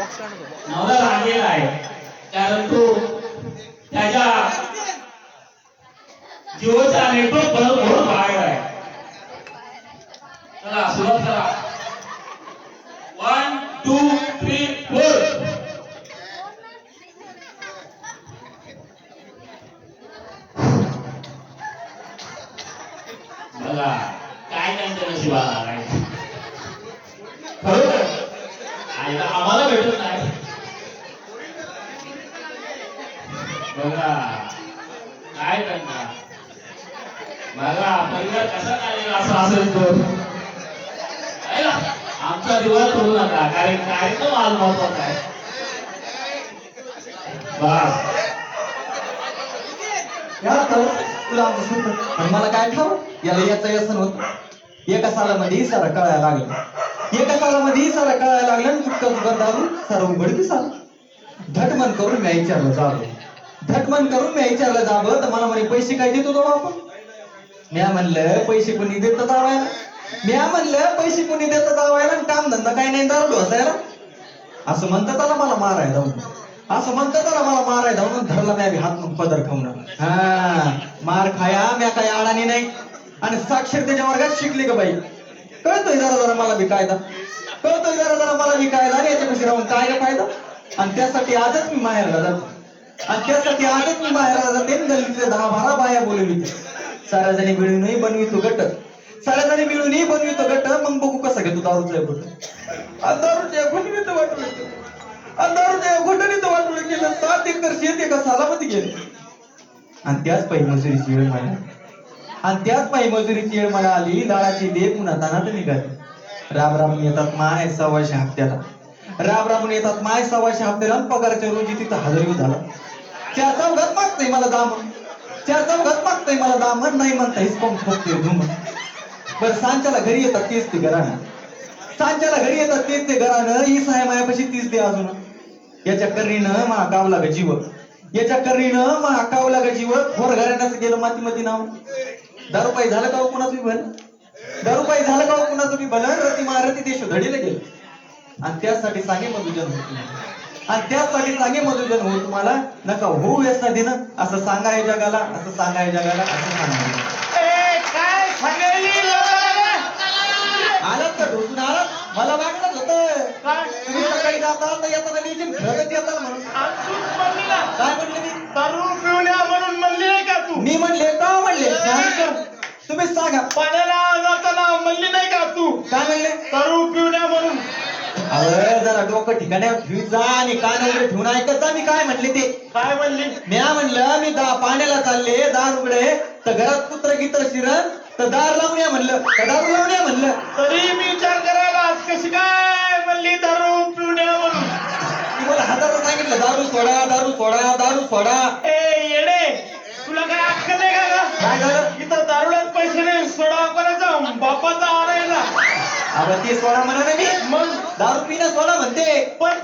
नवरा लागलेला आहे, कारण तो त्याच्या जीवाचा नेटवर्क भरपूर बाहेर आहे. चला सुरुवात करा. 1 2 3 4. बघा काय त्यांच्या नशिबाला काय खरोखर आम्हाला भेटत नाही. बघा काय त्यांना बघा परिवार कसा चालेल असं असेल तर आमचा दिवस करू नका, कारण कार्यक्रम आज महत्वाचा आहे. बस तुला मला काय ठाऊ याला याचं व्यसन होत. एका सालामध्ये सारा कळायला लागलं, एका सालामध्ये सारा कळायला लागलं. चुटका दारू सारा उघडकीस आलं. धटमन करून मी विचारलं जावं, धटमन करून मी विचारलं जावं तर मला म्हणे पैसे काय देतो तो आपण. म्या म्हणलं पैसे कोणी देत जावायला, म्या म्हणलं पैसे कोणी देत जावायला, काम धंदा काही नाही दारू ढोसायला. असं म्हणतात त्याला मला मारायला जाऊन, असं म्हणतात त्याला मला मारायला जाऊन धरला मी हात मग पदर खाऊन. हा मार खाया म्या काही अडाणी नाही आणि साक्षरतेच्या वर्गात शिकले का बाई. कळतोय जरा जरा मला बी कायदा, कळतोय जरा जरा मला बी कायदा आणि याच्यापाशी राहून काय फायदा. आणि त्यासाठी आजच मी माहेरला जातो, आणि त्यासाठी आजच मी माहेरला जाते. गल्लीतले 10-12 बाया बोलवली, साऱ्या जणी मिळूनही बनवितो गट, साऱ्या जणी मिळूनही बनवितो गट. मग बघू कसं घेतो दारूचं घोट. दारूच्या घोटणीचं वाटलं, दारूच्या घोटणीचं वाटलं केलं. 7 एकर शेत एका सालामध्ये गेलं. आणि त्याच पायी मजुरीची वेळ मला, आणि त्याच पायी मजुरीची वेळ मला आली. लाळाची दे पुन्हा तानात निघाली. राब राबून येतात माय 125 हप्त्याला, राब राबून येतात माय 125 हप्त्याला. पगारच्या रोजी तिथं हजर झाला. 4 चौघात मागतोय मला दामन, 4 चौघात मागतोय मला दामन. नाही म्हणता हिसकून ठोकतोय धुमन. बरं सांच्याला घरी येतात तेच ते घरानं, सांच्याला घरी येतात तेच ते घरानं. ही साय मायापाशी तीच दे अजून. याच्या करीनं मा गावला ग जीव, याच्या करीनं मा गावला ग जीव. थोर घराण्याचं गेलं मातीमध्ये नाव. दारूपाई झालं का कुणाचं बी भल, दारूपाई झालं का कुणाचं बी भल. रती मारती देश धडीला गेलं. आणि त्यासाठी सांगे मधुजन होत, आणि त्यासाठी सांगे मधुजन हो तुम्हाला. नका होऊ व्यसना दिनं असं सांगा हे जगाला, असं सांगा हे जगाला, असं सांगा. काय सांगायली आलात का ढोसून आलात. मला वाटलंच होतं तुम्ही सकाळी जाता तर येताना लीजिम खेळत येतात म्हणून. काय म्हणले मी दारू पिऊन या म्हणून म्हणली नाही का तू. मी म्हणले का म्हणले तुम्हीच सांगा. पाण्याला जाताना म्हणली नाही का तू. काय म्हणले दारू पिऊन या म्हणून. अरे जरा डोकं ठिकाण्यावर ठेवी जा आणि कान उघडे ठेवून ऐकत जा. मी काय म्हणले ते. काय म्हणली. म्या म्हणलं मी पाण्याला चालले, दार उघडे तर घरात कुत्र गित्र शिरण तर दार लावून या म्हणलं, तर दारू लावून या म्हणलं. तरी मी विचार करायला कशी काय म्हणली दारू पिऊन या म्हणून. ती मला हाताला सांगितलं दारू सोडा, दारू सोडा, दारू सोडा. ए येडे तुला काय अक्कल आहे का. काय झालं. इथं दारूलाच पैसे नाही. सोडा करायचा बापाचा आणायला. अव ते सोडा म्हणा ना मी. मग दारू पिणं सोडा म्हणते. पण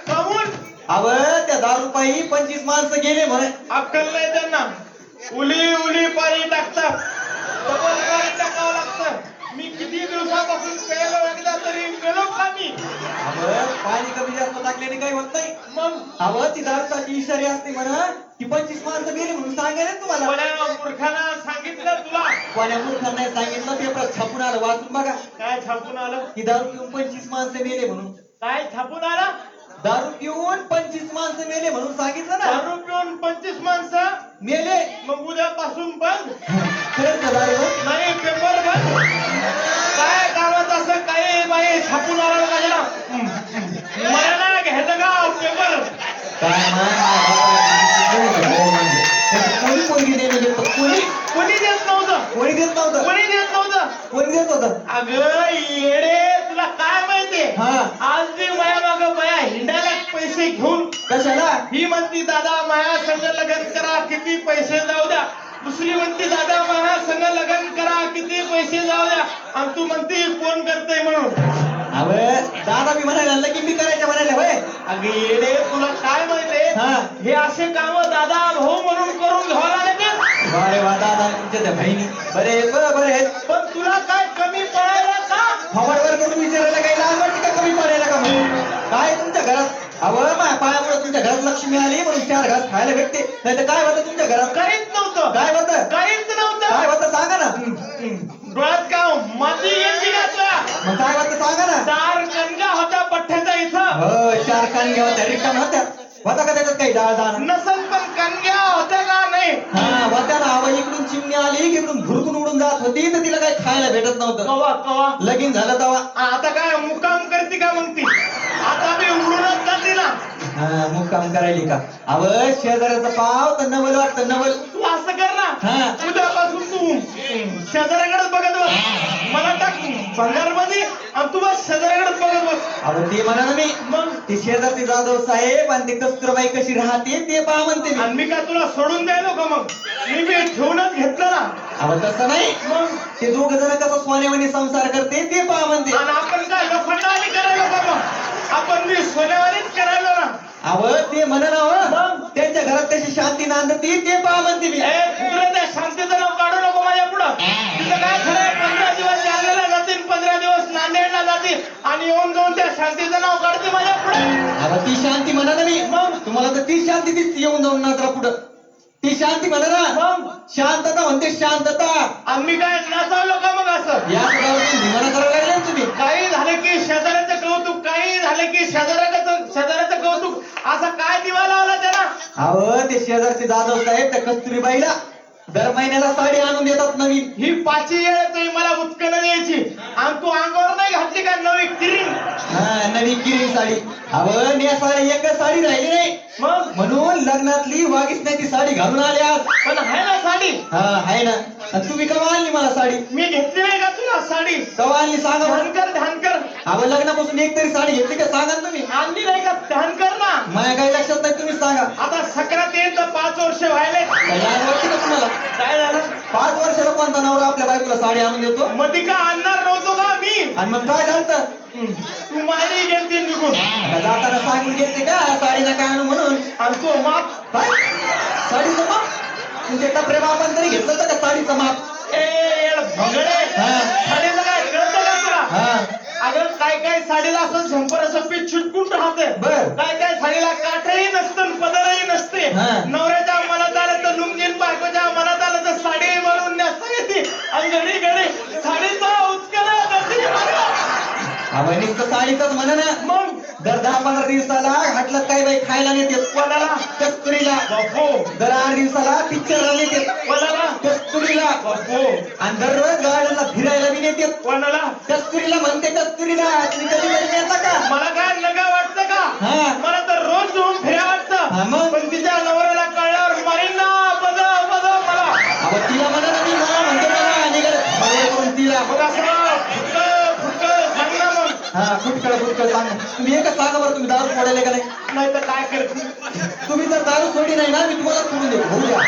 कामून अव त्या दारू पायी 25 माणसं गेले म्हणे. अक्कल नाही त्यांना. उली उली पाणी टाकतात, डबल पाणी टाकावं लागतं. मी किती दिवसापासून प्यायला लागला तरी गेलो का मी. अव पाणी कमी जास्त टाकल्याने काही होत नाही. मग अव ती दारूची इशारी असते म्हणा की 25 माणसं गेली म्हणून सांगायला तुम्हाला. कोण्या मूर्खानं सांगितलं तुला. कोण्या मूर्खांना सांगितलं. पेपर छापून आलं, वाचून बघा. काय छापून आलं. की दारू पिऊन 25 माणसं मेले म्हणून. काय छापून आलं. दारू पिऊन 25 माणसं मेले म्हणून सांगितलं ना. दारू पिऊन 25 माणसं मेले. मग उद्यापासून बंद. खरंच का दारू बंद? नाही पेपर बंद. काय कामात असं काही बाई छापून आलं का. मला ना घ्यायचं का पेपर. काय कोणी कोणी देत कोणी कोणी देत नव्हतं. कोणी देत नव्हतं. कोणी देत नव्हतं. कोणी देत होतं. अगं येडे तुला काय माहितीये. हा आज बी माया माग बाया हिंडायला पैसे घेऊन. कशाला. ही म्हणती दादा माया संग लग्न करा किती पैसे जाऊ द्या. दुसरी म्हणती दादा माया संग लग्न करा किती पैसे जाऊ द्या. आणि तू म्हणती कोण करते म्हणून. अव दादा मी म्हणायला लागलं की मी करायच्या म्हणायला होय. अगं येडे तुला काय माहितीये. हा हे असे काम दादा भाऊ म्हणून करून घ्यावं लागते. अरे वा दादा तुमच्या त्या बहिणी बरे आहेत बरे आहेत. पण तुला काय कमी पडायला का. फवारवर करून विचारायला काही लहान वाटते का कमी पडायला का म्हणून. काय तुमच्या घरात अहो माझ्या पायामुळे तुमच्या घरात लक्ष्मी आली म्हणून 4 घास खायला भेटते, नाही तर काय होतं तुमच्या घरात? काहीच नव्हतं. काय होतं? काहीच नव्हतं. काय होतं सांगा ना. डोळ्यात का माती येते का तुला? मग काय होतं सांगा ना. 4 कणगा होत्या पठ्ठ्याच्या इथं. हो 4 कानग्या होत्या, रिकाम्या होत्या. होता का त्याच्यात काही डाळ दाणा? नसन पण कणग्या होत्या का नाही? हा होत्या ना. अहो इकडून चिमणी आली की इकडून भुरकून उडून जात होती, तर तिला काही खायला भेटत नव्हतं. कवा कवा लगीन झालं तेव्हा. आता काय मुक्काम करते का मग ती? आता मी उडूनच जाते ना. हा मुक्काम करायली का? अव शेजाऱ्याचा पाव तर नवल वाटतं नवल. तू असं कर ना, हा. उद्यापासून तू शेजाऱ्याकडेच बघत बस. मला टाक भंगार मध्ये आणि तू बस शेजाऱ्याकडेच बघत बस. अहो ते म्हणा ना मी, मग ते शेजारचे जाधव साहेब आणि ते कस्तुरबाई कशी राहते ते पहा म्हणते मी. आणि मी काय तुला सोडून द्यायलो का? मग मी ठेवूनच घेतलं ना. अहो तसं नाही, मग ते 2 जण कसं सोन्यावानी संसार करते ते पहा म्हणते. आणि आपण काय लोखंडाने करायलो का? मग आपण मी सोन्यावानीच करायलो ना. अहो ते म्हणा ना हो, मग? त्यांच्या घरात कशी शांती नांदती ते पहा म्हणते मी. ए कुत्रे, त्या शांतीचं नाव काढू नको माझ्या पुढं. तिथं काय खरंय, 15 दिवस जालन्याला जातील, 15 दिवस नांदेडला जातील आणि येऊन जाऊन त्या शांतीचं नाव काढते माझ्या पुढे. अहो ती शांती म्हणा ना मी. मग? तुम्हाला तर ती शांती दिसते येऊन जाऊन नजरा पुढं. ती शांती म्हणा ना. मग शांतता म्हणते शांतता. आम्ही काय नाचावलो का मग असं? या सगळ्यावरती धिंगाणा करायला लागले ना तुम्ही. काही झालं की शेजाऱ्याचं कौतुक, काही झालं की शेजाऱ्याचं कौतुक, असा काय दिवा लावला त्याला? अहो ते शेजारचे जाधव साहेब त्या कस्तुरीबाईला दर महिन्याला साडी आणून देतात नवीन. ही 5 येळ तुम्ही मला उत्कन द्यायची आणि तू अंगावर नाही घातली का नवी किरीन? हा नवी किरी साडी. अहो नेसायला एकच साडी राहिली नाही, मग म्हणून लग्नातली वागीच नाही ती साडी घालून आले आज. पण आहे ना साडी? हा आहे ना. आणि तुम्ही केव्हा आणली मला साडी? मी घेतली नाही का तुला साडी? केव्हा आणली सांगा बरं. ध्यान कर. अहो लग्नापासून एक तरी साडी घेतली का सांगा ना तुम्ही. आणली नाही का? ध्यान कर ना. माझ्या काही लक्षात नाही, तुम्ही सांगा. आता सक्रात येईल तर 5 वर्ष व्हायले. काही लाज वाटते का तुम्हाला? काय झालं? 5 वर्षाला कोणता नवरा आपल्या बायकोला साडी आणून देतो? मधी का आणणार नव्हतो का मी? आणि मग काय झालं? तू माझी गेलती निघून आता जाताना सांगून घेते का साडी नका आणू म्हणून? आणि तू माप. काय साडीचं माप? तुमच्या टपरे बापान तरी घेतलं होतं का साडीचं माप? ए येड भंगडे, हा. साडीचं काय कळतं का तुला? हा अगं काय साडीला असं झंपर असं पीठ चिटकून राहते. बर. काय साडीला काठही नसतं पदरही नसते. हा. नवऱ्याच्या मनात आलं तर लुंगीन, बायकोच्या मनात आलं तर साडी बनवून नेसता येते आणि घडी घडी साडीचा उत्कर्ष अहो नुसतं साडीचंच म्हणा ना. मग दर 10-15 दिवसाला हाटलं काही बाई खायला नेते कोणाला? कस्तुरीला. बापू. दर 8 दिवसाला पिक्चरला नेते कोणाला? कस्तुरीला. बापू. आणि दररोज गार्डनला फिरायला बी नेते कोणाला? कस्तुरीला म्हणते कस्तुरीला. तुम्ही कधी कधी नेता का? मला काय नका वाटतं का? हा. मला तर रोज घेऊन फिरा हा वाटतं. मग? पण तिच्या नवऱ्याला कळल्यावर मारीन ना. बजाव मला. अहो तिला म्हणा ना मी मला म्हणतो मला आणि करून तिला. मग असं फुटकं सांग ना मग. हा फुटकळ सांगा. तुम्ही एकच सांगा बरं, तुम्ही दारू सोडायला का नाही? नाही तर काय करते? तुम्ही जर दारू सोडी नाही ना मी तुम्हाला सोडून देतो. होऊ द्या.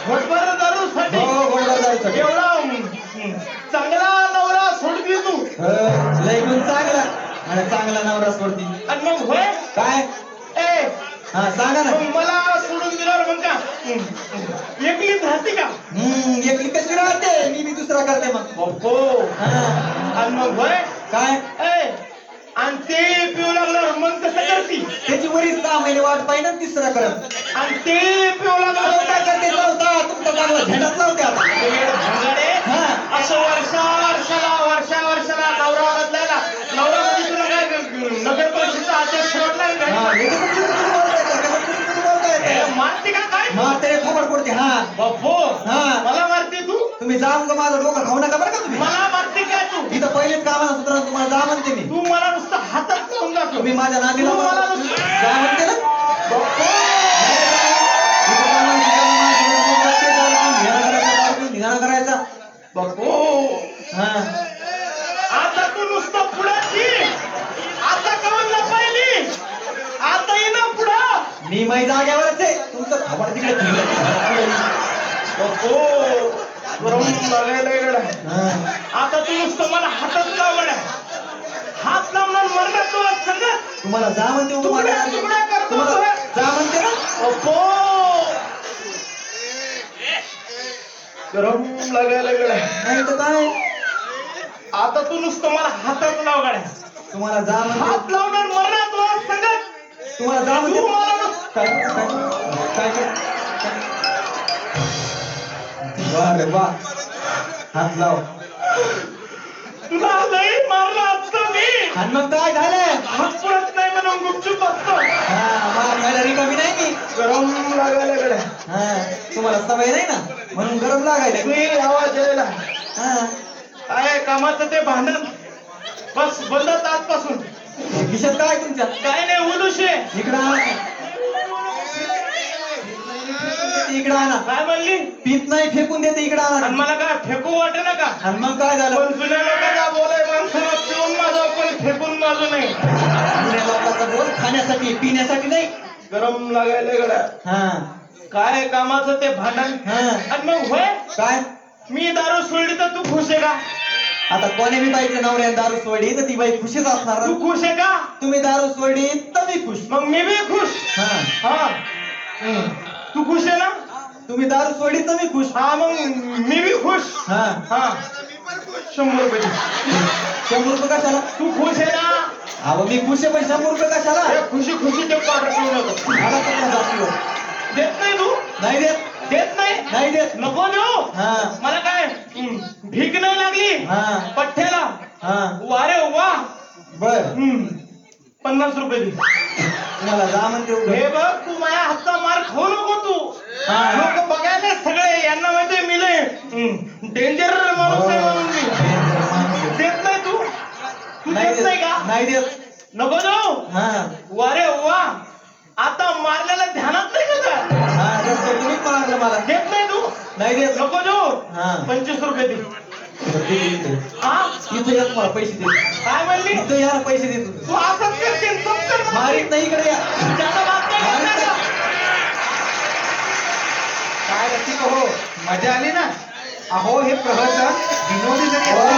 घोटभर दारूसाठी हो गोडगाव जायचं. एवढा चांगला नवरा सोडती तू लय गुण चांगला आणि चांगला नवरा सोडती. आणि मग होय काय? ए हा सांगा ना. मग मला सोडून दिल्यावर मग का एकलीच राहते का? एकली कशी राहते? मी बी दुसरा करते मग. बापो. हा. आणि मग होय काय? ए आणि ते पिऊ लागल्यावर मग कसं करती? त्याची वरीच 6 महिने वाट पाहिजे ना तिसरा करत. आणि ते पिऊ लागल्यावर चौथा करते चौथा. तुमचा चांगला झेंडाच लावते आता. भंगाडे, हा. असं वर्षाला नवरा बदलायला. नवरा म्हणजे तुला काय नगर परिषदेचा अध्यक्ष वाटलाय हा, काय? हे कसं चुकीचं बोलता येतं? कसं चुकीचं बोलता येतं? मारते का काय? मारते खबर पडते. हा बापो. हा. मला मारते तू? तुम्ही जाऊन का माझं डोकं खाऊ नका बरं का तुम्ही. मला मारते काय तू? इथं पहिलेच कामाला सुधारा तुम्हाला जा म्हणते मी. तू मला नुसतं हातात लावून जातो. तुम्ही माझ्या नादीला तू मला नुसतं जा म्हणते ना. बापो. इथं कामाला सुधारा, माझ्या धिंगाणा करायचा. बापो. हा आता तू नुसतं पुढाची. आता कवरला पाहिली. आता ये ना पुढं. मी माझ्या जाग्यावरच आहे. तुमचं खबर तिकडे फिरलं. बापो. गरम लागायला गेला. हा. आता तू नुसतं मला हातात लावणार. हात लावणार मरणार तुला सगळं. तुम्हाला जा म्हणते हो माझ्या नादी. तुकडा करतो. तुम्हाला जा म्हणते ना. बापो. गरम लागायला गेला. नाही तर काय? आता तू नुसतं मला हातात लाव गाड्या. तुम्हाला जा म्हणते. हात लावणार मरणार तुला सगळं तुम्हाला जा म्हणते तू मला नको. काय काय काय काय वा रे वा हात लाव तुला लई मारलं असतं मी. आणि मग काय झालं हात पुरत नाही म्हणून गुपचूप बसतो. हा मार खायला रिकामी नाही मी गरम लागायला गड्या. हा तुम्हाला सवय नाही ना म्हणून गरम लागायला मी आवाज यायला. हा काय कामाचं ते भांडण बस बंद आजपासून. खिशात काय तुमच्या काय नाही उलुशे. इकडं आणा इकडं आणा काय म्हणली? पीत नाही फेकून देते इकडं आणि आणा मला काय फेकू वाटे ना का? आणि मग काय झालं पण जुन्या लोकांचा बोलाय माणसाला पिऊन माझा पण फेकून माझं नाही. जुन्या लोकांचा बोल खाण्यासाठी पिण्यासाठी नाही गरम लागायला गड्या. हा काय कामाचं ते भांडण. हा आणि मग होय काय मी दारू सोडली तर तू खुश आहे का? आता कोणी बी बाईच्या नवऱ्याने दारू सोडली तर ती बाई खुशीच असणार तू ना. खुश आहे का? तुम्ही दारू सोडली तर मी खुश मग मी बी खुश. हा हा तू खुश आहे ना? तुम्ही दारू सोडली तर मी खुश हा मग मी बी खुश. हा हा 100 रुपये दे. 100 रुपये कशाला तू खुश आहे ना? अहो मी खुश आहे पण 100 रुपये कशाला हे खुशी खुशी ते पावडर पिऊ नको. मला कुठला जातीवर देत नाही तू? नाही देत देत नाही? नाही देत नको देऊ. हा मला काय भीक नाही लागली हा पठ्ठ्याला. हा वारे वा. बर 50 रुपये दे. तुम्हाला जा म्हणते उघड. हे बघ तू माझ्या हातचा मार खाऊ नको तू. हा. लोक बघायला सगळे यांना माहितीये मी लय डेंजर माणूस आहे म्हणून मी. देत नाही तू? तू देत नाही का? नाही देत नको देऊ. हा वारे वा. आता मारलेला ध्यानात नाही का काय? हा जास्त तुम्ही मारलं मला देत नाही तू? नाही देत नको देऊ. हा. 25 रुपये दे. हा इथं या तुम्हाला पैसे देतो काय म्हणली? इथं या ना पैसे देतो तू असंच करते संस्कार मारते. मारीत नाही इकडे या ज्याला बात नाही मारीत करणार नाही. का? काय रसिक हो मजा आली ना. अहो हे प्रहसन विनोदी जरी हो.